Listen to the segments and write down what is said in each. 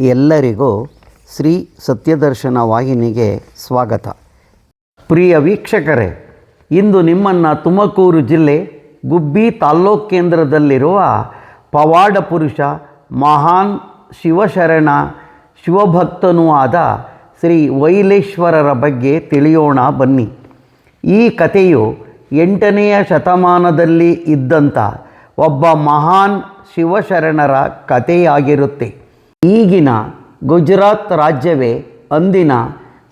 ಎಲ್ಲರಿಗೂ ಶ್ರೀ ಸತ್ಯದರ್ಶನ ವಾಹಿನಿಗೆ ಸ್ವಾಗತ. ಪ್ರಿಯ ವೀಕ್ಷಕರೇ, ಇಂದು ನಿಮ್ಮನ್ನು ತುಮಕೂರು ಜಿಲ್ಲೆ ಗುಬ್ಬಿ ತಾಲ್ಲೂಕು ಕೇಂದ್ರದಲ್ಲಿರುವ ಪವಾಡ ಪುರುಷ ಮಹಾನ್ ಶಿವಶರಣ ಶಿವಭಕ್ತನೂ ಆದ ಶ್ರೀ ವೈಲೇಶ್ವರರ ಬಗ್ಗೆ ತಿಳಿಯೋಣ ಬನ್ನಿ. ಈ ಕಥೆಯು 8ನೇ ಶತಮಾನದಲ್ಲಿ ಇದ್ದಂಥ ಒಬ್ಬ ಮಹಾನ್ ಶಿವಶರಣರ ಕಥೆಯಾಗಿರುತ್ತೆ. ಈಗಿನ ಗುಜರಾತ್ ರಾಜ್ಯವೇ ಅಂದಿನ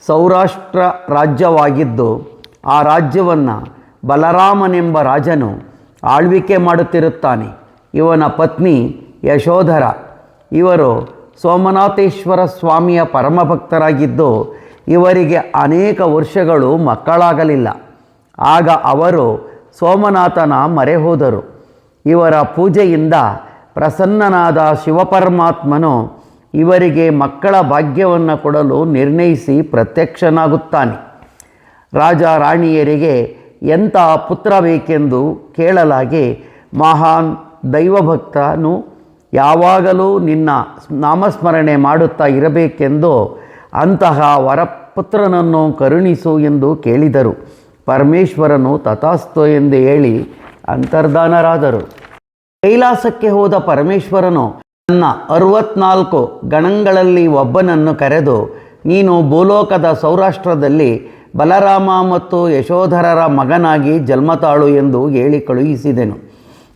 ಸೌರಾಷ್ಟ್ರ ರಾಜ್ಯವಾಗಿದ್ದು, ಆ ರಾಜ್ಯವನ್ನು ಬಲರಾಮನೆಂಬ ರಾಜನು ಆಳ್ವಿಕೆ ಮಾಡುತ್ತಿರುತ್ತಾನೆ. ಇವನ ಪತ್ನಿ ಯಶೋಧರ. ಇವರು ಸೋಮನಾಥೇಶ್ವರ ಸ್ವಾಮಿಯ ಪರಮಭಕ್ತರಾಗಿದ್ದು, ಇವರಿಗೆ ಅನೇಕ ವರ್ಷಗಳು ಮಕ್ಕಳಾಗಲಿಲ್ಲ. ಆಗ ಅವರು ಸೋಮನಾಥನ ಮೊರೆ ಹೋದರು. ಇವರ ಪೂಜೆಯಿಂದ ಪ್ರಸನ್ನನಾದ ಶಿವಪರಮಾತ್ಮನು ಇವರಿಗೆ ಮಕ್ಕಳ ಭಾಗ್ಯವನ್ನು ಕೊಡಲು ನಿರ್ಣಯಿಸಿ ಪ್ರತ್ಯಕ್ಷನಾಗುತ್ತಾನೆ. ರಾಜ ರಾಣಿಯರಿಗೆ ಎಂಥ ಪುತ್ರ ಬೇಕೆಂದು ಕೇಳಲಾಗಿ, ಮಹಾನ್ ದೈವಭಕ್ತನು ಯಾವಾಗಲೂ ನಿನ್ನ ನಾಮಸ್ಮರಣೆ ಮಾಡುತ್ತಾ ಇರಬೇಕೆಂದು ಅಂತಹ ವರಪುತ್ರನನ್ನು ಕರುಣಿಸು ಎಂದು ಕೇಳಿದರು. ಪರಮೇಶ್ವರನು ತಥಾಸ್ತು ಎಂದು ಹೇಳಿ ಅಂತರ್ಧಾನರಾದರು. ಕೈಲಾಸಕ್ಕೆ ಹೋದ ಪರಮೇಶ್ವರನು ತನ್ನ 64 ಗಣಗಳಲ್ಲಿ ಒಬ್ಬನನ್ನು ಕರೆದು, ನೀನು ಭೂಲೋಕದ ಸೌರಾಷ್ಟ್ರದಲ್ಲಿ ಬಲರಾಮ ಮತ್ತು ಯಶೋಧರರ ಮಗನಾಗಿ ಜನ್ಮ ತಾಳು ಎಂದು ಹೇಳಿ ಕಳುಹಿಸಿದೆನು.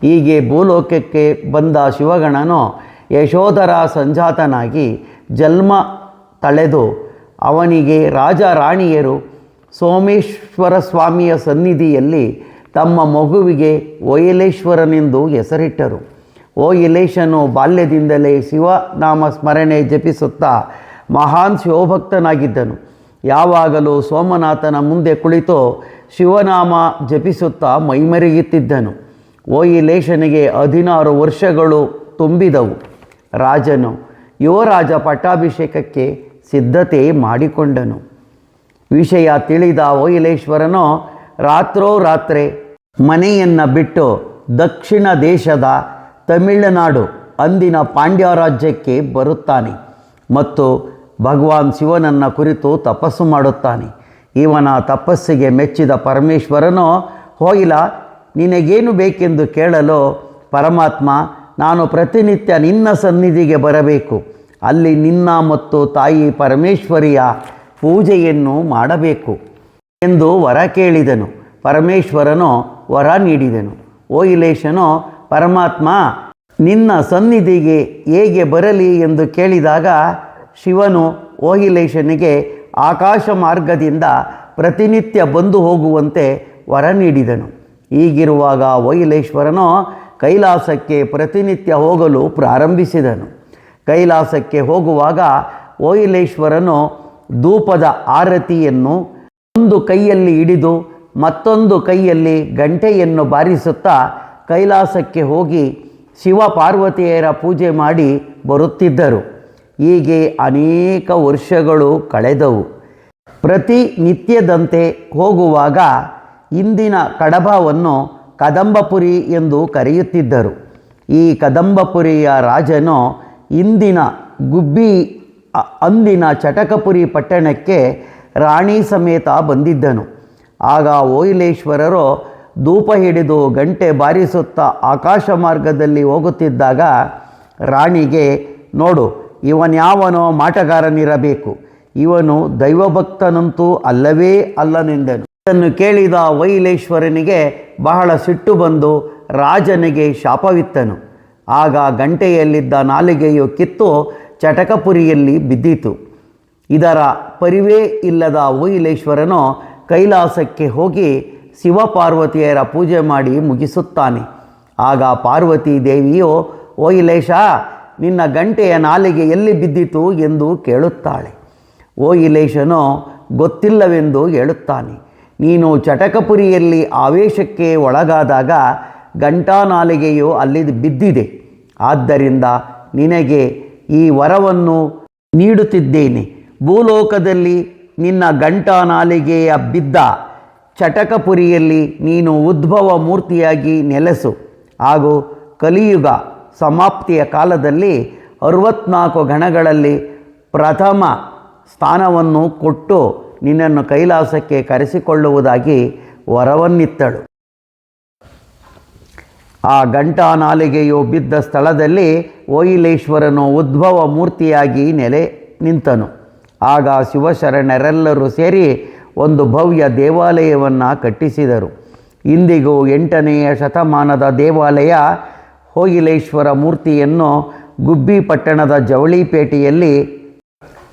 ಹೀಗೆ ಭೂಲೋಕಕ್ಕೆ ಬಂದ ಶಿವಗಣನು ಯಶೋಧರ ಸಂಜಾತನಾಗಿ ಜನ್ಮ ತಳೆದು ಅವನಿಗೆ ರಾಜ ರಾಣಿಯರು ಸೋಮೇಶ್ವರ ಸ್ವಾಮಿಯ ಸನ್ನಿಧಿಯಲ್ಲಿ ತಮ್ಮ ಮಗುವಿಗೆ ವೈಲೇಶ್ವರನೆಂದು ಹೆಸರಿಟ್ಟರು. ವೈಲೇಶನು ಬಾಲ್ಯದಿಂದಲೇ ಶಿವನಾಮ ಸ್ಮರಣೆ ಜಪಿಸುತ್ತಾ ಮಹಾನ್ ಶಿವಭಕ್ತನಾಗಿದ್ದನು. ಯಾವಾಗಲೂ ಸೋಮನಾಥನ ಮುಂದೆ ಕುಳಿತು ಶಿವನಾಮ ಜಪಿಸುತ್ತಾ ಮೈಮರೆಯುತ್ತಿದ್ದನು. ವೈಲೇಶನಿಗೆ 16 ವರ್ಷಗಳು ತುಂಬಿದವು. ರಾಜನು ಯುವರಾಜ ಪಟ್ಟಾಭಿಷೇಕಕ್ಕೆ ಸಿದ್ಧತೆ ಮಾಡಿಕೊಂಡನು. ವಿಷಯ ತಿಳಿದ ವೈಲೇಶ್ವರನು ರಾತ್ರೋರಾತ್ರಿ ಮನೆಯನ್ನು ಬಿಟ್ಟು ದಕ್ಷಿಣ ದೇಶದ ತಮಿಳುನಾಡು ಅಂದಿನ ಪಾಂಡ್ಯ ರಾಜ್ಯಕ್ಕೆ ಬರುತ್ತಾನೆ ಮತ್ತು ಭಗವಾನ್ ಶಿವನನ್ನು ಕುರಿತು ತಪಸ್ಸು ಮಾಡುತ್ತಾನೆ. ಇವನ ತಪಸ್ಸಿಗೆ ಮೆಚ್ಚಿದ ಪರಮೇಶ್ವರನು, ಹೋಯಿಲ, ನಿನಗೇನು ಬೇಕೆಂದು ಕೇಳಲು ಪರಮಾತ್ಮ, ನಾನು ಪ್ರತಿನಿತ್ಯ ನಿನ್ನ ಸನ್ನಿಧಿಗೆ ಬರಬೇಕು, ಅಲ್ಲಿ ನಿನ್ನ ಮತ್ತು ತಾಯಿ ಪರಮೇಶ್ವರಿಯ ಪೂಜೆಯನ್ನು ಮಾಡಬೇಕು ಎಂದು ವರ ಕೇಳಿದನು. ಪರಮೇಶ್ವರನು ವರ ನೀಡಿದನು. ವೈಲೇಶನು, ಪರಮಾತ್ಮ ನಿನ್ನ ಸನ್ನಿಧಿಗೆ ಹೇಗೆ ಬರಲಿ ಎಂದು ಕೇಳಿದಾಗ ಶಿವನು ವೈಲೇಶನಿಗೆ ಆಕಾಶ ಮಾರ್ಗದಿಂದ ಪ್ರತಿನಿತ್ಯ ಬಂದು ಹೋಗುವಂತೆ ವರ ನೀಡಿದನು. ಹೀಗಿರುವಾಗ ವೈಲೇಶ್ವರನು ಕೈಲಾಸಕ್ಕೆ ಪ್ರತಿನಿತ್ಯ ಹೋಗಲು ಪ್ರಾರಂಭಿಸಿದನು. ಕೈಲಾಸಕ್ಕೆ ಹೋಗುವಾಗ ವೈಲೇಶ್ವರನು ಧೂಪದ ಆರತಿಯನ್ನು ಒಂದು ಕೈಯಲ್ಲಿ ಹಿಡಿದು ಮತ್ತೊಂದು ಕೈಯಲ್ಲಿ ಗಂಟೆಯನ್ನು ಬಾರಿಸುತ್ತಾ ಕೈಲಾಸಕ್ಕೆ ಹೋಗಿ ಶಿವ ಪಾರ್ವತಿಯರ ಪೂಜೆ ಮಾಡಿ ಬರುತ್ತಿದ್ದರು. ಹೀಗೆ ಅನೇಕ ವರ್ಷಗಳು ಕಳೆದವು. ಪ್ರತಿನಿತ್ಯದಂತೆ ಹೋಗುವಾಗ ಇಂದಿನ ಕಡಬವನ್ನು ಕದಂಬಪುರಿ ಎಂದು ಕರೆಯುತ್ತಿದ್ದರು. ಈ ಕದಂಬಪುರಿಯ ರಾಜನು ಇಂದಿನ ಗುಬ್ಬಿ ಅಂದಿನ ಚಟಕಪುರಿ ಪಟ್ಟಣಕ್ಕೆ ರಾಣಿ ಸಮೇತ ಬಂದಿದ್ದನು. ಆಗ ವೈಲೇಶ್ವರರು ಧೂಪ ಹಿಡಿದು ಗಂಟೆ ಬಾರಿಸುತ್ತಾ ಆಕಾಶ ಮಾರ್ಗದಲ್ಲಿ ಹೋಗುತ್ತಿದ್ದಾಗ ರಾಣಿಗೆ, ನೋಡು, ಇವನ್ಯಾವನೋ ಮಾಟಗಾರನಿರಬೇಕು, ಇವನು ದೈವಭಕ್ತನಂತೂ ಅಲ್ಲವೇ ಅಲ್ಲನೆಂದನು. ಇದನ್ನು ಕೇಳಿದ ವೈಲೇಶ್ವರನಿಗೆ ಬಹಳ ಸಿಟ್ಟು ಬಂದು ರಾಜನಿಗೆ ಶಾಪವಿತ್ತನು. ಆಗ ಗಂಟೆಯಲ್ಲಿದ್ದ ನಾಲಿಗೆಯು ಕಿತ್ತು ಚಟಕಪುರಿಯಲ್ಲಿ ಬಿದ್ದಿತು. ಇದರ ಪರಿವೇ ಇಲ್ಲದ ವೈಲೇಶ್ವರನು ಕೈಲಾಸಕ್ಕೆ ಹೋಗಿ ಶಿವಪಾರ್ವತಿಯರ ಪೂಜೆ ಮಾಡಿ ಮುಗಿಸುತ್ತಾನೆ. ಆಗ ಪಾರ್ವತಿ ದೇವಿಯು, ವೈಲೇಶ, ನಿನ್ನ ಗಂಟೆಯ ನಾಲಿಗೆ ಎಲ್ಲಿ ಬಿದ್ದಿತು ಎಂದು ಕೇಳುತ್ತಾಳೆ. ವೈಲೇಶನು ಗೊತ್ತಿಲ್ಲವೆಂದು ಹೇಳುತ್ತಾನೆ. ನೀನು ಚಟಕಪುರಿಯಲ್ಲಿ ಆವೇಶಕ್ಕೆ ಒಳಗಾದಾಗ ಗಂಟಾನಾಲಿಗೆಯು ಅಲ್ಲಿ ಬಿದ್ದಿದೆ. ಆದ್ದರಿಂದ ನಿನಗೆ ಈ ವರವನ್ನು ನೀಡುತ್ತಿದ್ದೇನೆ. ಭೂಲೋಕದಲ್ಲಿ ನಿನ್ನ ಗಂಟಾನಾಲಿಗೆಯ ಬಿದ್ದ ಚಟಕಪುರಿಯಲ್ಲಿ ನೀನು ಉದ್ಭವ ಮೂರ್ತಿಯಾಗಿ ನೆಲೆಸು. ಹಾಗೂ ಕಲಿಯುಗ ಸಮಾಪ್ತಿಯ ಕಾಲದಲ್ಲಿ 64 ಗಣಗಳಲ್ಲಿ ಪ್ರಥಮ ಸ್ಥಾನವನ್ನು ಕೊಟ್ಟು ನಿನ್ನನ್ನು ಕೈಲಾಸಕ್ಕೆ ಕರೆಸಿಕೊಳ್ಳುವುದಾಗಿ ವರವನ್ನಿತ್ತಳು. ಆ ಘಂಟಾನಾಲಿಗೆಯು ಬಿದ್ದ ಸ್ಥಳದಲ್ಲಿ ಓಯಿಲೇಶ್ವರನು ಉದ್ಭವ ಮೂರ್ತಿಯಾಗಿ ನೆಲೆ ನಿಂತನು. ಆಗ ಶಿವಶರಣರೆಲ್ಲರೂ ಸೇರಿ ಒಂದು ಭವ್ಯ ದೇವಾಲಯವನ್ನು ಕಟ್ಟಿಸಿದರು. ಇಂದಿಗೂ 8ನೆಯ ಶತಮಾನದ ದೇವಾಲಯ ಓಯಿಲೇಶ್ವರ ಮೂರ್ತಿಯನ್ನು ಗುಬ್ಬಿ ಪಟ್ಟಣದ ಜವಳಿಪೇಟೆಯಲ್ಲಿ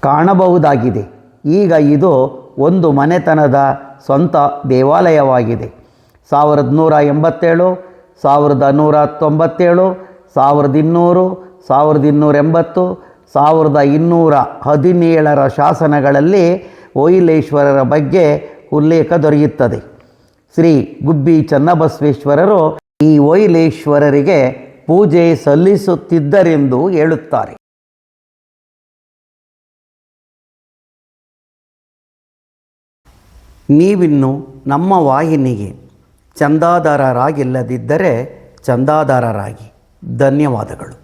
ಕಾಣಬಹುದಾಗಿದೆ. ಈಗ ಇದು ಒಂದು ಮನೆತನದ ಸ್ವಂತ ದೇವಾಲಯವಾಗಿದೆ. 1187, 1197, 1200, 1280, 1217ರ ಶಾಸನಗಳಲ್ಲಿ ಓಯಿಲೇಶ್ವರರ ಬಗ್ಗೆ ಉಲ್ಲೇಖ ದೊರೆಯುತ್ತದೆ. ಶ್ರೀ ಗುಬ್ಬಿ ಚನ್ನಬಸವೇಶ್ವರರು ಈ ಓಯಿಲೇಶ್ವರರಿಗೆ ಪೂಜೆ ಸಲ್ಲಿಸುತ್ತಿದ್ದರೆಂದು ಹೇಳುತ್ತಾರೆ. ನೀವಿನ್ನು ನಮ್ಮ ವಾಹಿನಿಗೆ ಚಂದಾದಾರರಾಗಿಲ್ಲದಿದ್ದರೆ ಚಂದಾದಾರರಾಗಿ. ಧನ್ಯವಾದಗಳು.